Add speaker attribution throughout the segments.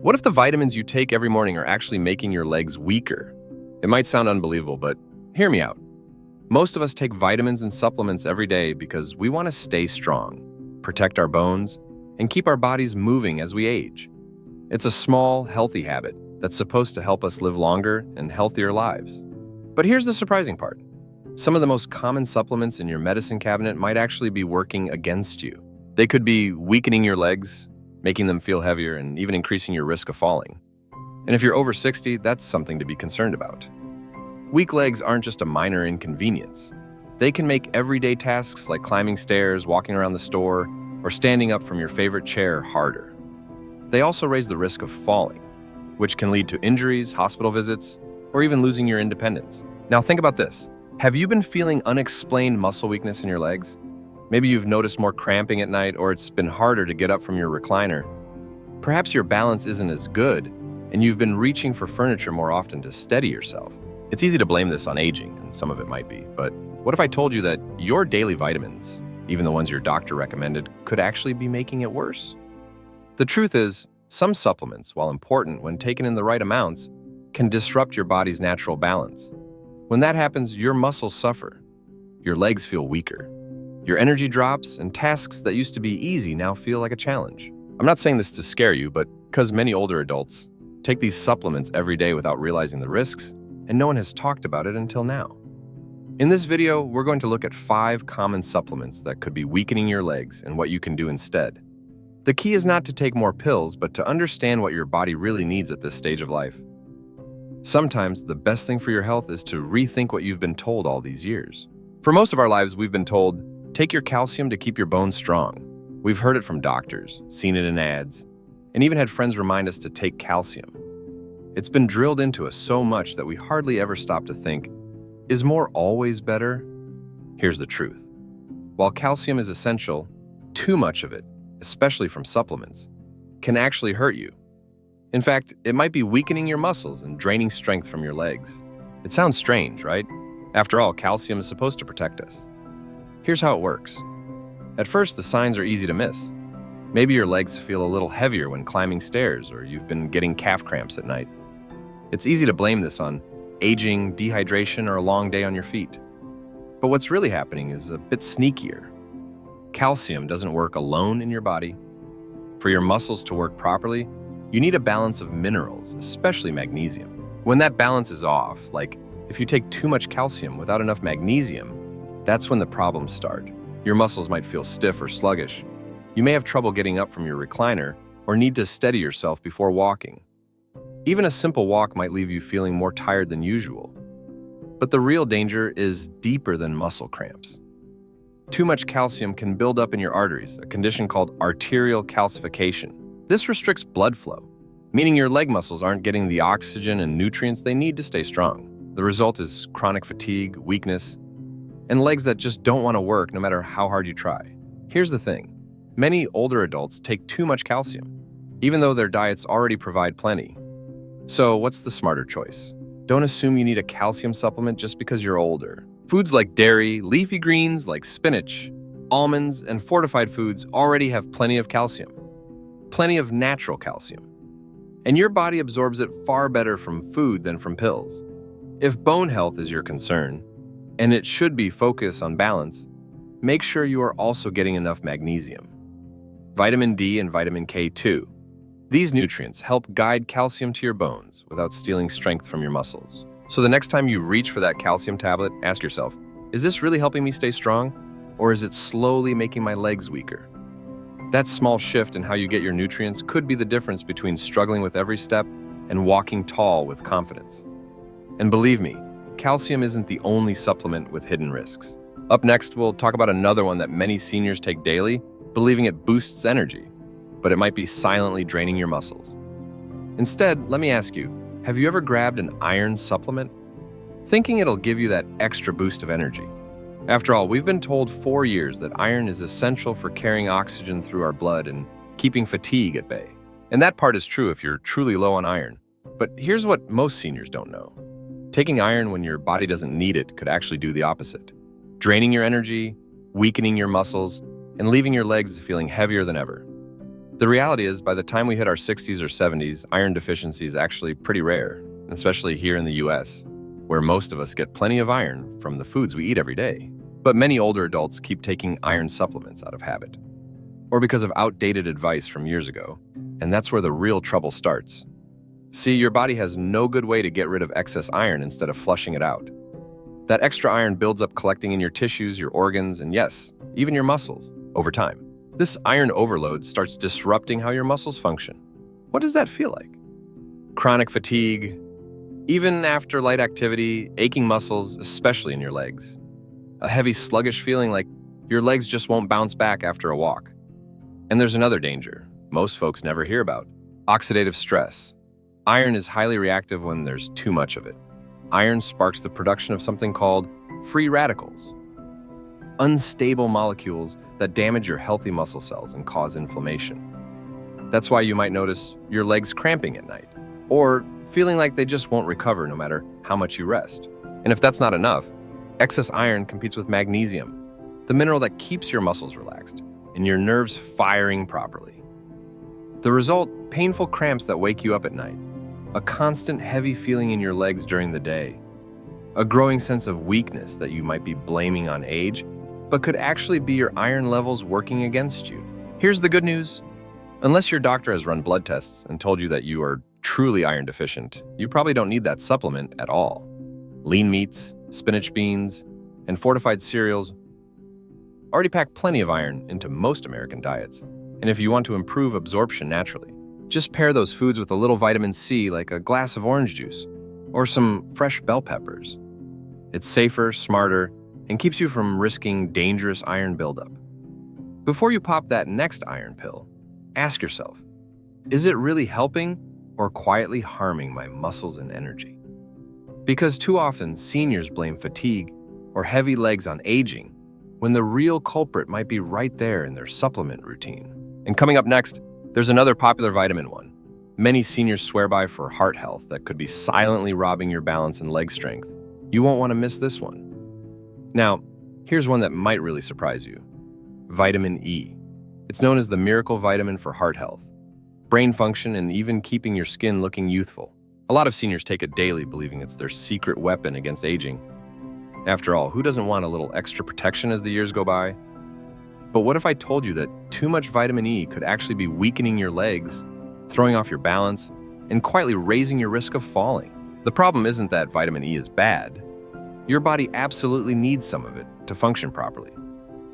Speaker 1: What if the vitamins you take every morning are actually making your legs weaker? It might sound unbelievable, but hear me out. Most of us take vitamins and supplements every day because we want to stay strong, protect our bones, and keep our bodies moving as we age. It's a small, healthy habit that's supposed to help us live longer and healthier lives. But here's the surprising part. Some of the most common supplements in your medicine cabinet might actually be working against you. They could be weakening your legs, making them feel heavier, and even increasing your risk of falling. And if you're over 60, that's something to be concerned about. Weak legs aren't just a minor inconvenience. They can make everyday tasks like climbing stairs, walking around the store, or standing up from your favorite chair harder. They also raise the risk of falling, which can lead to injuries, hospital visits, or even losing your independence. Now think about this. Have you been feeling unexplained muscle weakness in your legs? Maybe you've noticed more cramping at night, or it's been harder to get up from your recliner. Perhaps your balance isn't as good, and you've been reaching for furniture more often to steady yourself. It's easy to blame this on aging, and some of it might be, but what if I told you that your daily vitamins, even the ones your doctor recommended, could actually be making it worse? The truth is, some supplements, while important when taken in the right amounts, can disrupt your body's natural balance. When that happens, your muscles suffer. Your legs feel weaker. Your energy drops, and tasks that used to be easy now feel like a challenge. I'm not saying this to scare you, but because many older adults take these supplements every day without realizing the risks, and no one has talked about it until now. In this video, we're going to look at 5 common supplements that could be weakening your legs and what you can do instead. The key is not to take more pills, but to understand what your body really needs at this stage of life. Sometimes, the best thing for your health is to rethink what you've been told all these years. For most of our lives, we've been told, take your calcium to keep your bones strong. We've heard it from doctors, seen it in ads, and even had friends remind us to take calcium. It's been drilled into us so much that we hardly ever stop to think, is more always better? Here's the truth. While calcium is essential, too much of it, especially from supplements, can actually hurt you. In fact, it might be weakening your muscles and draining strength from your legs. It sounds strange, right? After all, calcium is supposed to protect us. Here's how it works. At first, the signs are easy to miss. Maybe your legs feel a little heavier when climbing stairs, or you've been getting calf cramps at night. It's easy to blame this on aging, dehydration, or a long day on your feet. But what's really happening is a bit sneakier. Calcium doesn't work alone in your body. For your muscles to work properly, you need a balance of minerals, especially magnesium. When that balance is off, like if you take too much calcium without enough magnesium, that's when the problems start. Your muscles might feel stiff or sluggish. You may have trouble getting up from your recliner or need to steady yourself before walking. Even a simple walk might leave you feeling more tired than usual. But the real danger is deeper than muscle cramps. Too much calcium can build up in your arteries, a condition called arterial calcification. This restricts blood flow, meaning your leg muscles aren't getting the oxygen and nutrients they need to stay strong. The result is chronic fatigue, weakness, and legs that just don't want to work no matter how hard you try. Here's the thing. Many older adults take too much calcium, even though their diets already provide plenty. So what's the smarter choice? Don't assume you need a calcium supplement just because you're older. Foods like dairy, leafy greens like spinach, almonds, and fortified foods already have plenty of calcium. Plenty of natural calcium. And your body absorbs it far better from food than from pills. If bone health is your concern, and it should be focused on balance, make sure you are also getting enough magnesium, vitamin D and vitamin K too. These nutrients help guide calcium to your bones without stealing strength from your muscles. So the next time you reach for that calcium tablet, ask yourself, is this really helping me stay strong? Or is it slowly making my legs weaker? That small shift in how you get your nutrients could be the difference between struggling with every step and walking tall with confidence. And believe me, calcium isn't the only supplement with hidden risks. Up next, we'll talk about another one that many seniors take daily, believing it boosts energy, but it might be silently draining your muscles. Instead, let me ask you, have you ever grabbed an iron supplement, thinking it'll give you that extra boost of energy? After all, we've been told for years that iron is essential for carrying oxygen through our blood and keeping fatigue at bay. And that part is true if you're truly low on iron. But here's what most seniors don't know. Taking iron when your body doesn't need it could actually do the opposite, draining your energy, weakening your muscles, and leaving your legs feeling heavier than ever. The reality is, by the time we hit our 60s or 70s, iron deficiency is actually pretty rare, especially here in the US, where most of us get plenty of iron from the foods we eat every day. But many older adults keep taking iron supplements out of habit, or because of outdated advice from years ago, and that's where the real trouble starts. See, your body has no good way to get rid of excess iron instead of flushing it out. That extra iron builds up collecting in your tissues, your organs, and yes, even your muscles, over time. This iron overload starts disrupting how your muscles function. What does that feel like? Chronic fatigue, even after light activity, aching muscles, especially in your legs. A heavy, sluggish feeling like your legs just won't bounce back after a walk. And there's another danger most folks never hear about: oxidative stress. Iron is highly reactive when there's too much of it. Iron sparks the production of something called free radicals, unstable molecules that damage your healthy muscle cells and cause inflammation. That's why you might notice your legs cramping at night, or feeling like they just won't recover no matter how much you rest. And if that's not enough, excess iron competes with magnesium, the mineral that keeps your muscles relaxed and your nerves firing properly. The result: painful cramps that wake you up at night, a constant heavy feeling in your legs during the day, a growing sense of weakness that you might be blaming on age, but could actually be your iron levels working against you. Here's the good news. Unless your doctor has run blood tests and told you that you are truly iron deficient, you probably don't need that supplement at all. Lean meats, spinach beans, and fortified cereals already pack plenty of iron into most American diets. And if you want to improve absorption naturally, just pair those foods with a little vitamin C, like a glass of orange juice or some fresh bell peppers. It's safer, smarter, and keeps you from risking dangerous iron buildup. Before you pop that next iron pill, ask yourself, is it really helping or quietly harming my muscles and energy? Because too often, seniors blame fatigue or heavy legs on aging, when the real culprit might be right there in their supplement routine. And coming up next, there's another popular vitamin one many seniors swear by for heart health that could be silently robbing your balance and leg strength. You won't want to miss this one. Now, here's one that might really surprise you: vitamin E. It's known as the miracle vitamin for heart health, brain function, and even keeping your skin looking youthful. A lot of seniors take it daily, believing it's their secret weapon against aging. After all, who doesn't want a little extra protection as the years go by? But what if I told you that too much vitamin E could actually be weakening your legs, throwing off your balance, and quietly raising your risk of falling? The problem isn't that vitamin E is bad. Your body absolutely needs some of it to function properly.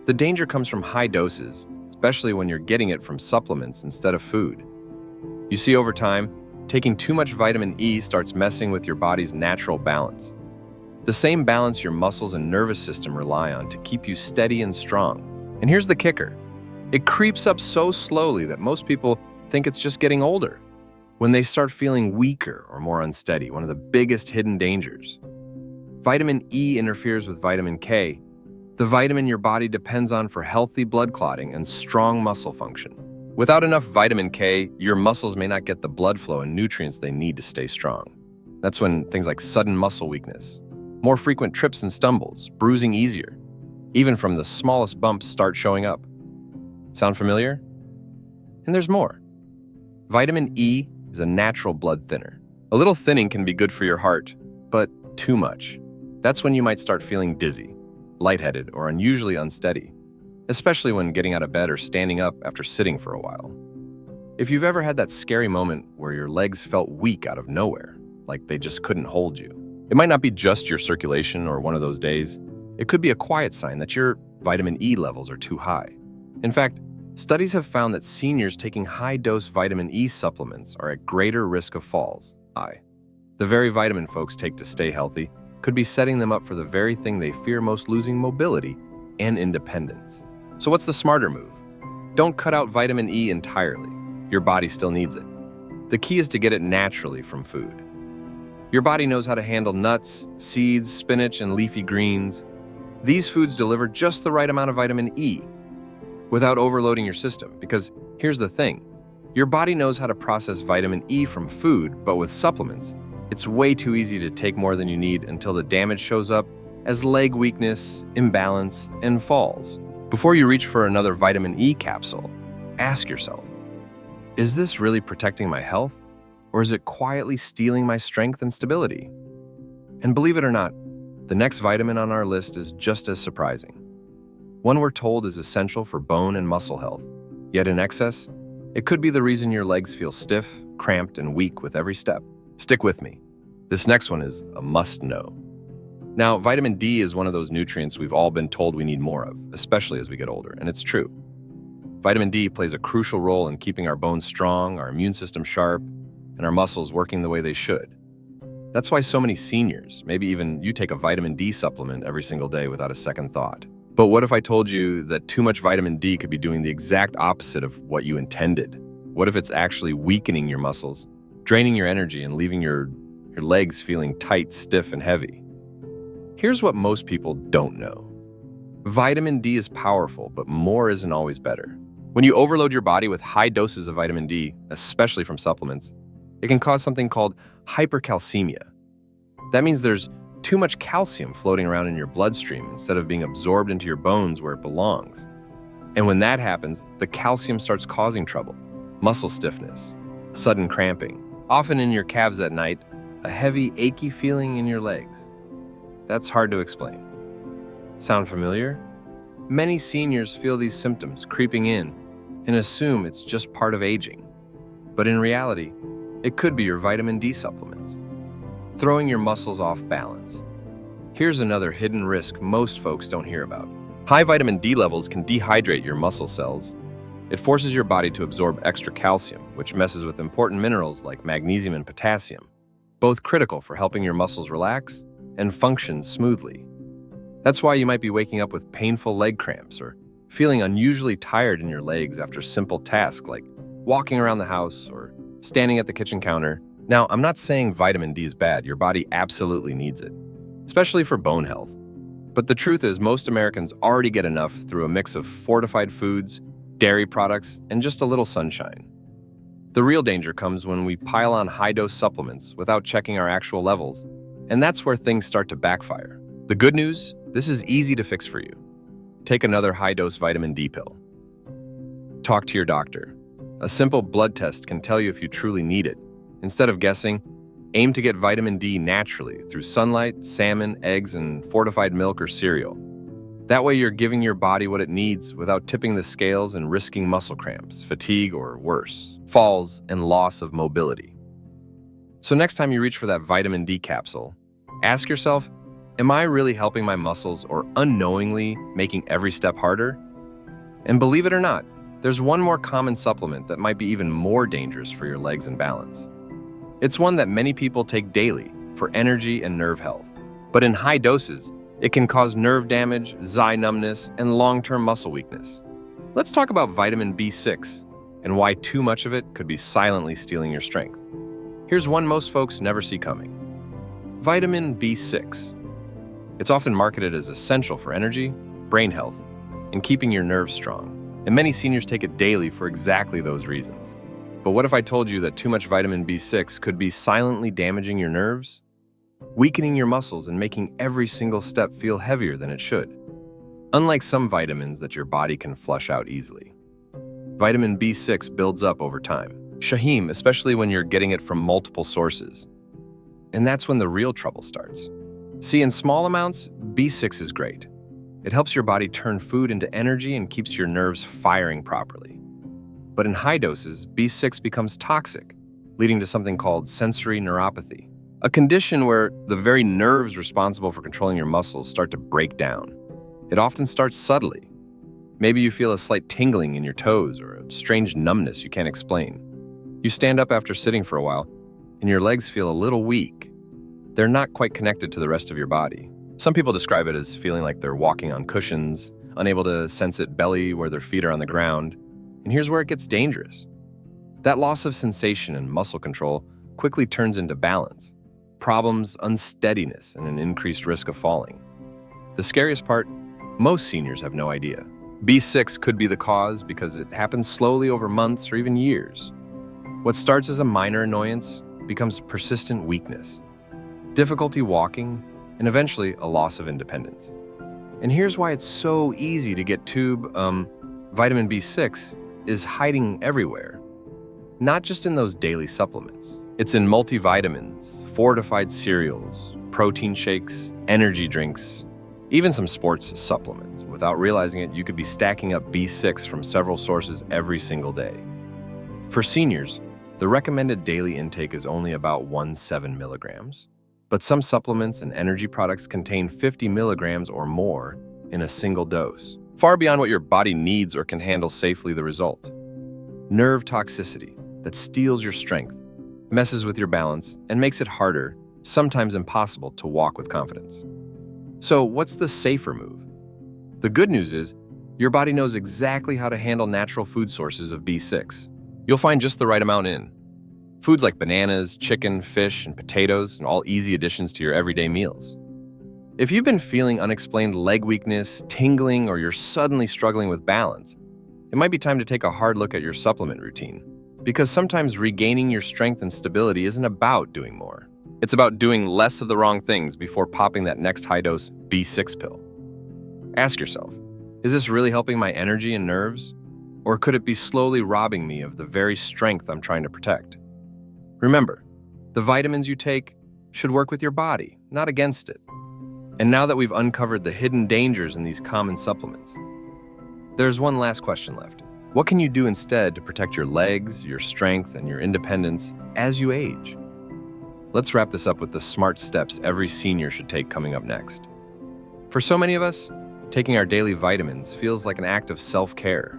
Speaker 1: The danger comes from high doses, especially when you're getting it from supplements instead of food. You see, over time, taking too much vitamin E starts messing with your body's natural balance. The same balance your muscles and nervous system rely on to keep you steady and strong. And here's the kicker: it creeps up so slowly that most people think it's just getting older. When they start feeling weaker or more unsteady, one of the biggest hidden dangers. Vitamin E interferes with vitamin K, the vitamin your body depends on for healthy blood clotting and strong muscle function. Without enough vitamin K, your muscles may not get the blood flow and nutrients they need to stay strong. That's when things like sudden muscle weakness, more frequent trips and stumbles, bruising easier, even from the smallest bumps, start showing up. Sound familiar? And there's more. Vitamin E is a natural blood thinner. A little thinning can be good for your heart, but too much. That's when you might start feeling dizzy, lightheaded, or unusually unsteady, especially when getting out of bed or standing up after sitting for a while. If you've ever had that scary moment where your legs felt weak out of nowhere, like they just couldn't hold you, it might not be just your circulation or one of those days. It could be a quiet sign that your vitamin E levels are too high. In fact, studies have found that seniors taking high-dose vitamin E supplements are at greater risk of falls. The very vitamin folks take to stay healthy could be setting them up for the very thing they fear most: losing mobility and independence. So what's the smarter move? Don't cut out vitamin E entirely. Your body still needs it. The key is to get it naturally from food. Your body knows how to handle nuts, seeds, spinach, and leafy greens. These foods deliver just the right amount of vitamin E without overloading your system, because here's the thing. Your body knows how to process vitamin E from food, but with supplements, it's way too easy to take more than you need until the damage shows up as leg weakness, imbalance, and falls. Before you reach for another vitamin E capsule, ask yourself, Is this really protecting my health? Or is it quietly stealing my strength and stability? And believe it or not, the next vitamin on our list is just as surprising. One we're told is essential for bone and muscle health, yet in excess, it could be the reason your legs feel stiff, cramped, and weak with every step. Stick with me. This next one is a must-know. Now, vitamin D is one of those nutrients we've all been told we need more of, especially as we get older, and it's true. Vitamin D plays a crucial role in keeping our bones strong, our immune system sharp, and our muscles working the way they should. That's why so many seniors, maybe even you, take a vitamin D supplement every single day without a second thought. But what if I told you that too much vitamin D could be doing the exact opposite of what you intended? What if it's actually weakening your muscles, draining your energy, and leaving your legs feeling tight, stiff, and heavy? Here's what most people don't know. Vitamin D is powerful, but more isn't always better. When you overload your body with high doses of vitamin D, especially from supplements, it can cause something called hypercalcemia. That means there's too much calcium floating around in your bloodstream instead of being absorbed into your bones where it belongs. And when that happens, the calcium starts causing trouble. Muscle stiffness, sudden cramping, often in your calves at night, a heavy, achy feeling in your legs. That's hard to explain. Sound familiar? Many seniors feel these symptoms creeping in and assume it's just part of aging. But in reality, it could be your vitamin D supplements, throwing your muscles off balance. Here's another hidden risk most folks don't hear about. High vitamin D levels can dehydrate your muscle cells. It forces your body to absorb extra calcium, which messes with important minerals like magnesium and potassium, both critical for helping your muscles relax and function smoothly. That's why you might be waking up with painful leg cramps or feeling unusually tired in your legs after simple tasks like walking around the house or standing at the kitchen counter. Now, I'm not saying vitamin D is bad. Your body absolutely needs it, especially for bone health. But the truth is, most Americans already get enough through a mix of fortified foods, dairy products, and just a little sunshine. The real danger comes when we pile on high-dose supplements without checking our actual levels, and that's where things start to backfire. The good news, this is easy to fix for you. Take another high-dose vitamin D pill. Talk to your doctor. A simple blood test can tell you if you truly need it. Instead of guessing, aim to get vitamin D naturally through sunlight, salmon, eggs, and fortified milk or cereal. That way you're giving your body what it needs without tipping the scales and risking muscle cramps, fatigue, or worse, falls and loss of mobility. So next time you reach for that vitamin D capsule, ask yourself, am I really helping my muscles or unknowingly making every step harder? And believe it or not, there's one more common supplement that might be even more dangerous for your legs and balance. It's one that many people take daily for energy and nerve health. But in high doses, it can cause nerve damage, eye numbness, and long-term muscle weakness. Let's talk about vitamin B6 and why too much of it could be silently stealing your strength. Here's one most folks never see coming. Vitamin B6. It's often marketed as essential for energy, brain health, and keeping your nerves strong. And many seniors take it daily for exactly those reasons. But what if I told you that too much vitamin B6 could be silently damaging your nerves, weakening your muscles, and making every single step feel heavier than it should? Unlike some vitamins that your body can flush out easily, vitamin B6 builds up over time. Shahim, especially when you're getting it from multiple sources. And that's when the real trouble starts. See, in small amounts, B6 is great. It helps your body turn food into energy and keeps your nerves firing properly. But in high doses, B6 becomes toxic, leading to something called sensory neuropathy, a condition where the very nerves responsible for controlling your muscles start to break down. It often starts subtly. Maybe you feel a slight tingling in your toes or a strange numbness you can't explain. You stand up after sitting for a while, and your legs feel a little weak. They're not quite connected to the rest of your body. Some people describe it as feeling like they're walking on cushions, unable to sense it belly where their feet are on the ground. And here's where it gets dangerous. That loss of sensation and muscle control quickly turns into balance, problems, unsteadiness, and an increased risk of falling. The scariest part, most seniors have no idea. B6 could be the cause because it happens slowly over months or even years. What starts as a minor annoyance becomes persistent weakness, difficulty walking, and eventually a loss of independence. And here's why it's so easy to get vitamin B6 is hiding everywhere. not just in those daily supplements. It's in multivitamins, fortified cereals, protein shakes, energy drinks, even some sports supplements. Without realizing it, you could be stacking up B6 from several sources every single day. For seniors, the recommended daily intake is only about 1.7 milligrams, but some supplements and energy products contain 50 milligrams or more in a single dose, far beyond what your body needs or can handle safely. The result: nerve toxicity that steals your strength, messes with your balance, and makes it harder, sometimes impossible, to walk with confidence. So what's the safer move? The good news is, your body knows exactly how to handle natural food sources of B6. You'll find just the right amount in foods like bananas, chicken, fish, and potatoes, and all easy additions to your everyday meals. If you've been feeling unexplained leg weakness, tingling, or you're suddenly struggling with balance, it might be time to take a hard look at your supplement routine. Because sometimes regaining your strength and stability isn't about doing more. It's about doing less of the wrong things before popping that next high-dose B6 pill. Ask yourself, is this really helping my energy and nerves? Or could it be slowly robbing me of the very strength I'm trying to protect? Remember, the vitamins you take should work with your body, not against it. And now that we've uncovered the hidden dangers in these common supplements, there's one last question left. What can you do instead to protect your legs, your strength, and your independence as you age? Let's wrap this up with the smart steps every senior should take coming up next. For so many of us, taking our daily vitamins feels like an act of self-care,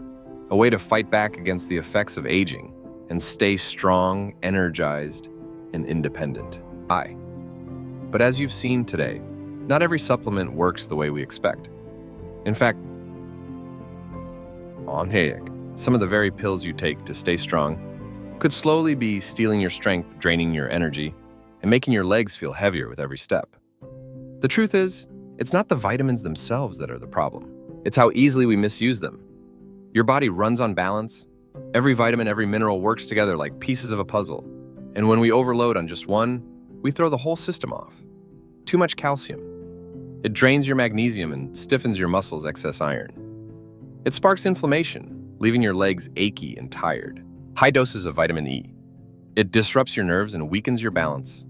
Speaker 1: a way to fight back against the effects of aging and stay strong, energized, and independent. But as you've seen today, not every supplement works the way we expect. In fact, some of the very pills you take to stay strong could slowly be stealing your strength, draining your energy, and making your legs feel heavier with every step. The truth is, it's not the vitamins themselves that are the problem. It's how easily we misuse them. Your body runs on balance. Every vitamin, every mineral works together like pieces of a puzzle. And when we overload on just one, we throw the whole system off. Too much calcium. It drains your magnesium and stiffens your muscles. Excess iron. It sparks inflammation, leaving your legs achy and tired. High doses of vitamin E. It disrupts your nerves and weakens your balance.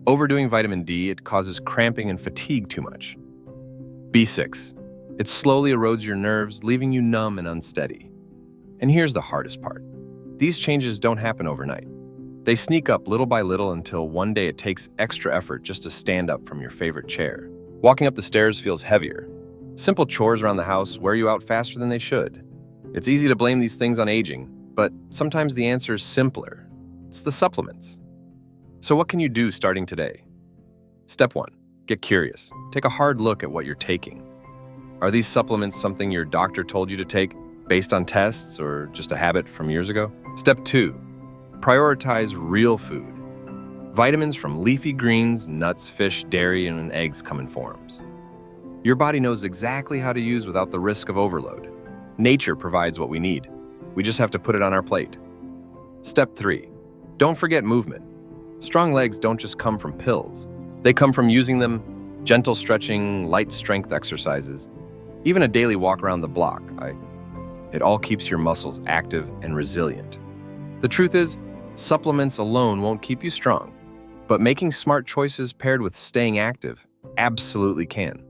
Speaker 1: Overdoing vitamin D, it causes cramping and fatigue too much. B6. It slowly erodes your nerves, leaving you numb and unsteady. And here's the hardest part. These changes don't happen overnight. They sneak up little by little until one day it takes extra effort just to stand up from your favorite chair. Walking up the stairs feels heavier. Simple chores around the house wear you out faster than they should. It's easy to blame these things on aging, but sometimes the answer is simpler. It's the supplements. So what can you do starting today? Step 1. Get curious. Take a hard look at what you're taking. Are these supplements something your doctor told you to take based on tests or just a habit from years ago? Step 2. Prioritize real food. Vitamins from leafy greens, nuts, fish, dairy, and eggs come in forms. Your body knows exactly how to use without the risk of overload. Nature provides what we need. We just have to put it on our plate. Step 3. Don't forget movement. Strong legs don't just come from pills. They come from using them, gentle stretching, light strength exercises, even a daily walk around the block. It all keeps your muscles active and resilient. The truth is, supplements alone won't keep you strong, but making smart choices paired with staying active absolutely can.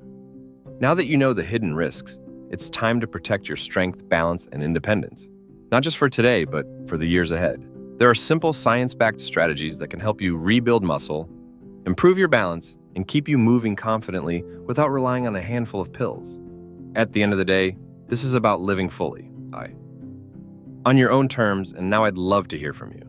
Speaker 1: Now that you know the hidden risks, it's time to protect your strength, balance, and independence, not just for today, but for the years ahead. There are simple science-backed strategies that can help you rebuild muscle, improve your balance, and keep you moving confidently without relying on a handful of pills. At the end of the day, this is about living fully, on your own terms, and now I'd love to hear from you.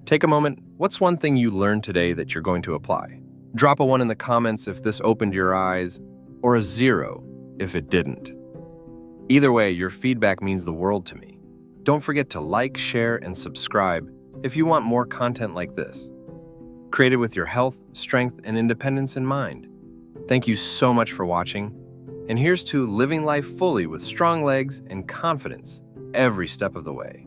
Speaker 1: Take a moment. What's one thing you learned today that you're going to apply? Drop a 1 in the comments if this opened your eyes, or a 0 if it didn't. Either way, your feedback means the world to me. Don't forget to like, share, and subscribe if you want more content like this, created with your health, strength, and independence in mind. Thank you so much for watching, and here's to living life fully with strong legs and confidence every step of the way.